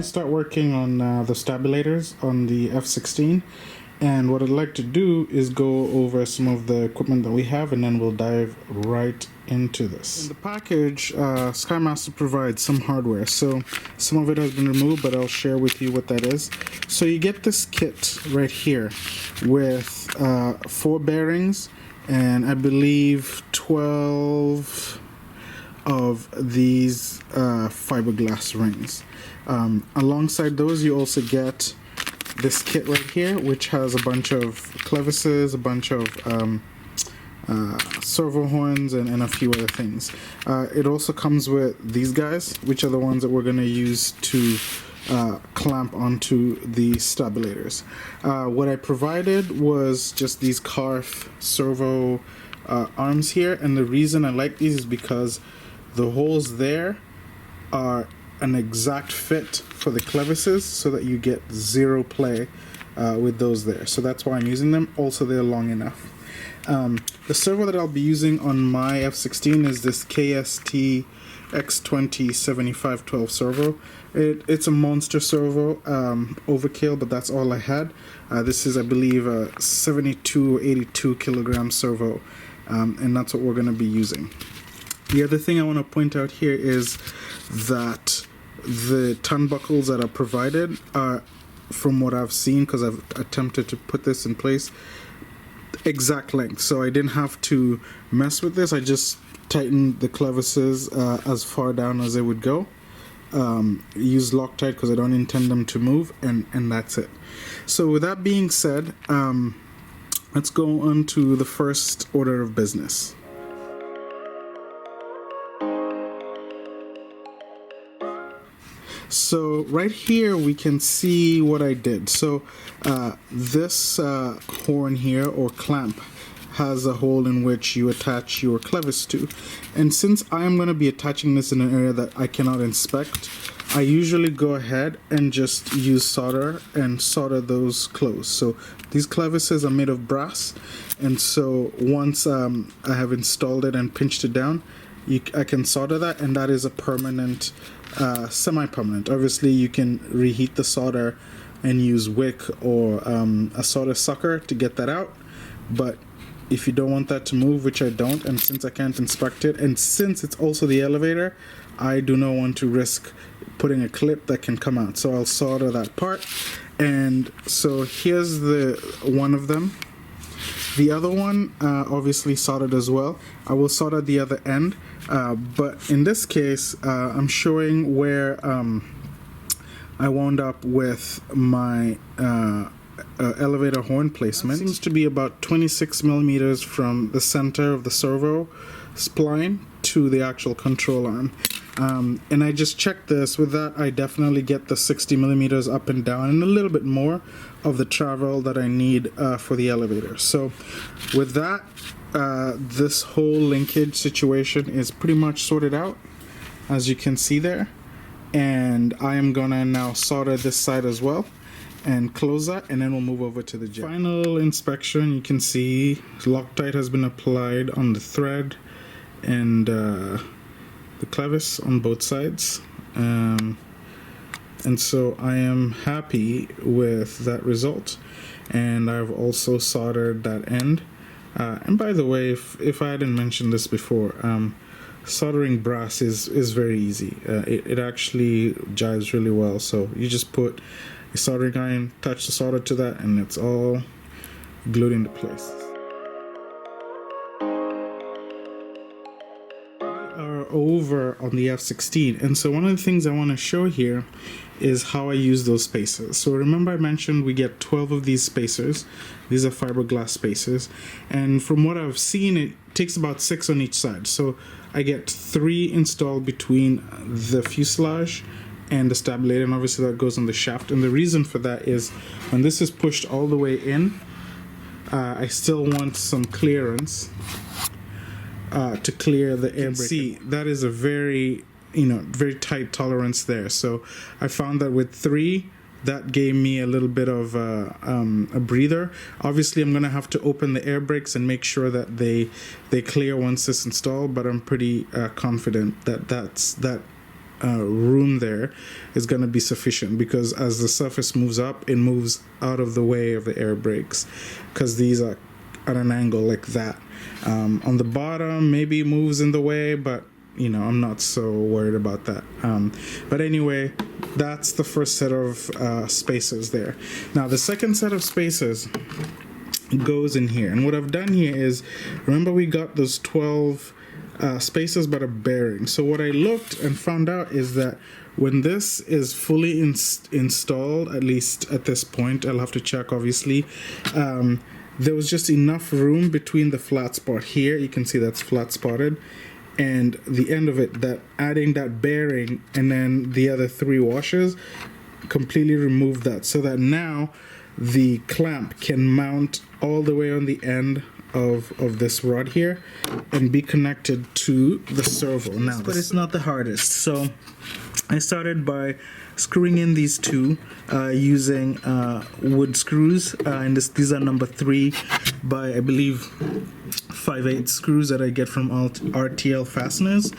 start working on the stabilators on the F-16, and what I'd like to do is go over some of the equipment that we have, and then we'll dive right into this. In the package, Skymaster provides some hardware, so some of it has been removed, but I'll share with you what that is. So you get this kit right here with 4 bearings and I believe 12 of these fiberglass rings. Alongside those, you also get this kit right here, which has a bunch of clevises, a bunch of servo horns, and a few other things. It also comes with these guys, which are the ones that we're going to use to clamp onto the stabilators. What I provided was just these Carf servo arms here, and the reason I like these is because the holes there are an exact fit for the clevises, so that you get zero play with those there. So that's why I'm using them. Also, they're long enough. The servo that I'll be using on my F-16 is this KST X20 7512 servo. It's a monster servo, overkill, but that's all I had. This is, I believe, a 72 or 82 kilogram servo, and that's what we're going to be using. The other thing I want to point out here is that the turnbuckles that are provided are, from what I've seen, because I've attempted to put this in place, exact length. So I didn't have to mess with this. I just tightened the clevises as far down as they would go. Use Loctite because I don't intend them to move, and that's it. So with that being said, let's go on to the first order of business. So right here we can see what I did. So this horn here, or clamp, has a hole in which you attach your clevis to, and since I am going to be attaching this in an area that I cannot inspect, I usually go ahead and just use solder and solder those closed. So these clevises are made of brass, and so once I have installed it and pinched it down, I can solder that, and that is a permanent, semi-permanent. Obviously you can reheat the solder and use wick or a solder sucker to get that out, but if you don't want that to move, which I don't, and since I can't inspect it, and since it's also the elevator, I do not want to risk putting a clip that can come out, so I'll solder that part. And so here's the one of them. The other one, obviously soldered as well. I will solder the other end, but in this case, I'm showing where I wound up with my elevator horn placement. It seems to be about 26 millimeters from the center of the servo spline to the actual control arm. And I just checked this. With that, I definitely get the 60 millimeters up and down, and a little bit more of the travel that I need for the elevator. So with that, this whole linkage situation is pretty much sorted out, as you can see there. And I am gonna now solder this side as well and close that, and then we'll move over to the jet. Final inspection, you can see Loctite has been applied on the thread and the clevis on both sides, and so I am happy with that result. And I've also soldered that end, and by the way, if I hadn't mentioned this before, soldering brass is very easy. It actually jives really well. So you just put a soldering iron, touch the solder to that, and it's all glued into place. Over on the F-16, and so one of the things I want to show here is how I use those spacers. So remember I mentioned we get 12 of these spacers. These are fiberglass spacers, and from what I've seen, it takes about 6 on each side. So I get 3 installed between the fuselage and the stabilator, and obviously that goes on the shaft. And the reason for that is when this is pushed all the way in, I still want some clearance to clear the air. See, that is a very, very tight tolerance there. So I found that with 3, that gave me a little bit of a breather. Obviously, I'm gonna have to open the air brakes and make sure that they clear once it's installed. But I'm pretty confident that room there is going to be sufficient, because as the surface moves up, it moves out of the way of the air brakes, because these are at an angle like that. On the bottom, maybe it moves in the way, but you know, I'm not so worried about that. But anyway, that's the first set of spacers there. Now the second set of spacers goes in here, and what I've done here is, remember we got those 12 spacers but a bearing. So what I looked and found out is that when this is fully installed, at least at this point, I'll have to check obviously, there was just enough room between the flat spot here, you can see that's flat spotted, and the end of it, that adding that bearing and then the other 3 washers completely removed that, so that now the clamp can mount all the way on the end of this rod here and be connected to the servo. Now, but it's not the hardest. So I started by screwing in these 2 using wood screws, and these are number 3 by I believe 5/8 screws that I get from RTL Fasteners,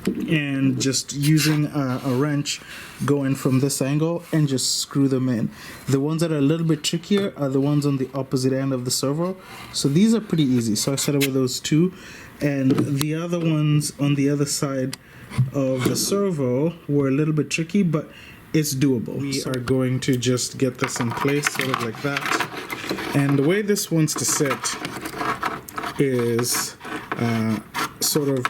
and just using a wrench going from this angle and just screw them in. The ones that are a little bit trickier are the ones on the opposite end of the servo, so these are pretty easy. So I started with those 2, and the other ones on the other side of the servo were a little bit tricky, but it's doable. We are going to just get this in place sort of like that, and the way this wants to sit is sort of,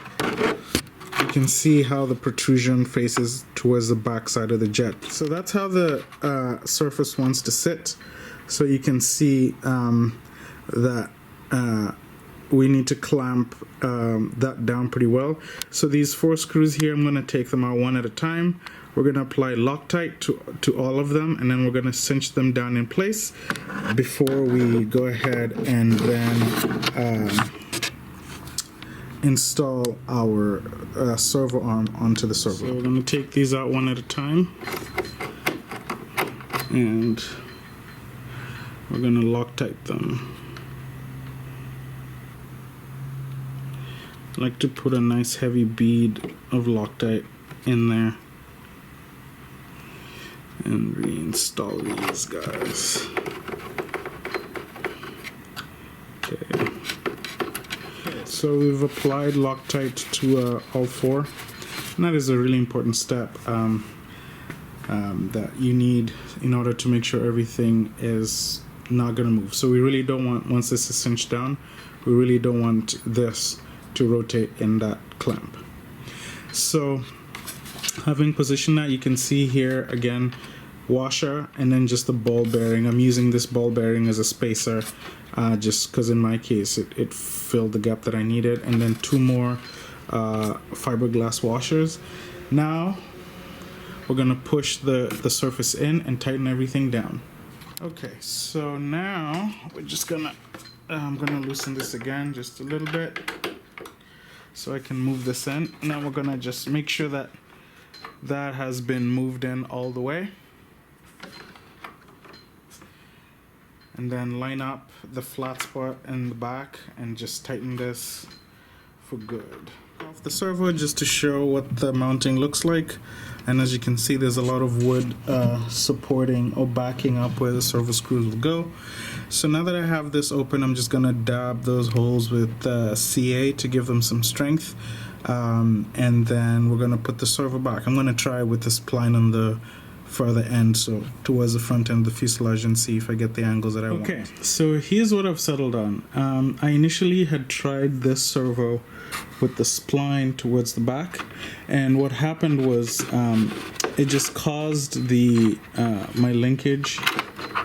you can see how the protrusion faces towards the back side of the jet. So that's how the surface wants to sit. So you can see that we need to clamp that down pretty well. So these 4 screws here, I'm going to take them out one at a time. We're going to apply Loctite to all of them, and then we're going to cinch them down in place before we go ahead and then install our servo arm onto the servo. So we're going to take these out one at a time, and we're going to Loctite them. I like to put a nice heavy bead of Loctite in there and reinstall these guys. Okay. So we've applied Loctite to all 4, and that is a really important step that you need in order to make sure everything is not going to move. So we really don't want, once this is cinched down, we really don't want this to rotate in that clamp. So having positioned that, you can see here again, washer and then just the ball bearing. I'm using this ball bearing as a spacer just because in my case it filled the gap that I needed, and then 2 more fiberglass washers. Now we're gonna push the surface in and tighten everything down. Okay, so now we're just gonna I'm gonna loosen this again just a little bit so I can move this in. Now we're gonna just make sure that that has been moved in all the way, and then line up the flat spot in the back and just tighten this for good. Off the servo just to show what the mounting looks like, and as you can see there's a lot of wood supporting or backing up where the servo screws will go. So now that I have this open, I'm just gonna dab those holes with CA to give them some strength, and then we're gonna put the servo back. I'm gonna try with this spline on the further end, so towards the front end of the fuselage, and see if I get the angles that I want. Okay, so here's what I've settled on. I initially had tried this servo with the spline towards the back, and what happened was it just caused the my linkage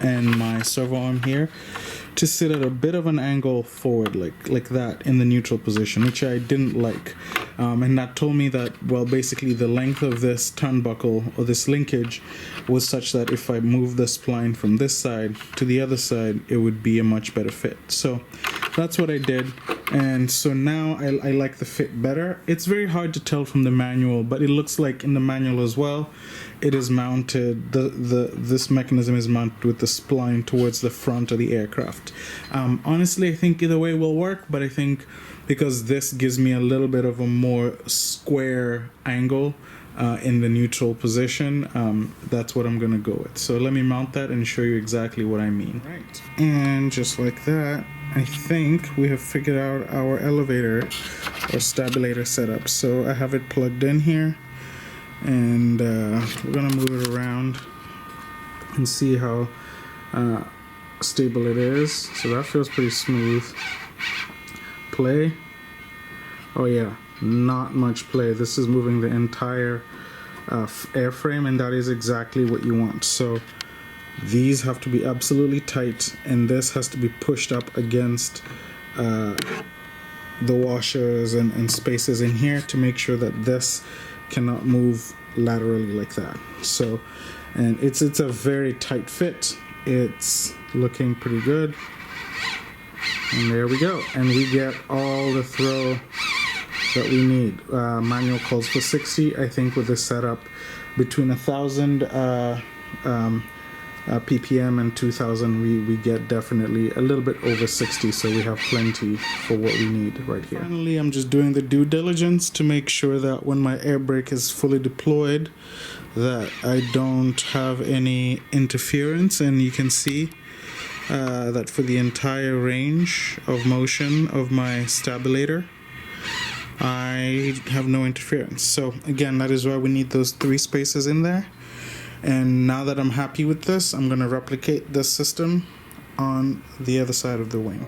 and my servo arm here to sit at a bit of an angle forward, like that, in the neutral position, which I didn't like. And that told me that, well, basically the length of this turnbuckle or this linkage was such that if I move the spline from this side to the other side, it would be a much better fit. So that's what I did, and so now I like the fit better. It's very hard to tell from the manual, but it looks like in the manual as well, it is mounted, this mechanism is mounted with the spline towards the front of the aircraft. Honestly, I think either way will work, but I think because this gives me a little bit of a more square angle in the neutral position, that's what I'm gonna go with. So let me mount that and show you exactly what I mean. Right. And just like that, I think we have figured out our elevator or stabilator setup. So I have it plugged in here, and we're gonna move it around and see how stable it is. So that feels pretty smooth. Play. Oh yeah, not much play. This is moving the entire airframe, and that is exactly what you want. So these have to be absolutely tight, and this has to be pushed up against the washers and spaces in here to make sure that this cannot move laterally like that. So, and it's a very tight fit. It's looking pretty good, and there we go, and we get all the throw that we need. Manual calls for 60. I think with this setup, between 1,000 ppm and 2,000, we get definitely a little bit over 60, so we have plenty for what we need right here. Finally, I'm just doing the due diligence to make sure that when my air brake is fully deployed, that I don't have any interference, and you can see that for the entire range of motion of my stabilator, I have no interference. So again, that is why we need those 3 spaces in there. And now that I'm happy with this, I'm going to replicate this system on the other side of the wing.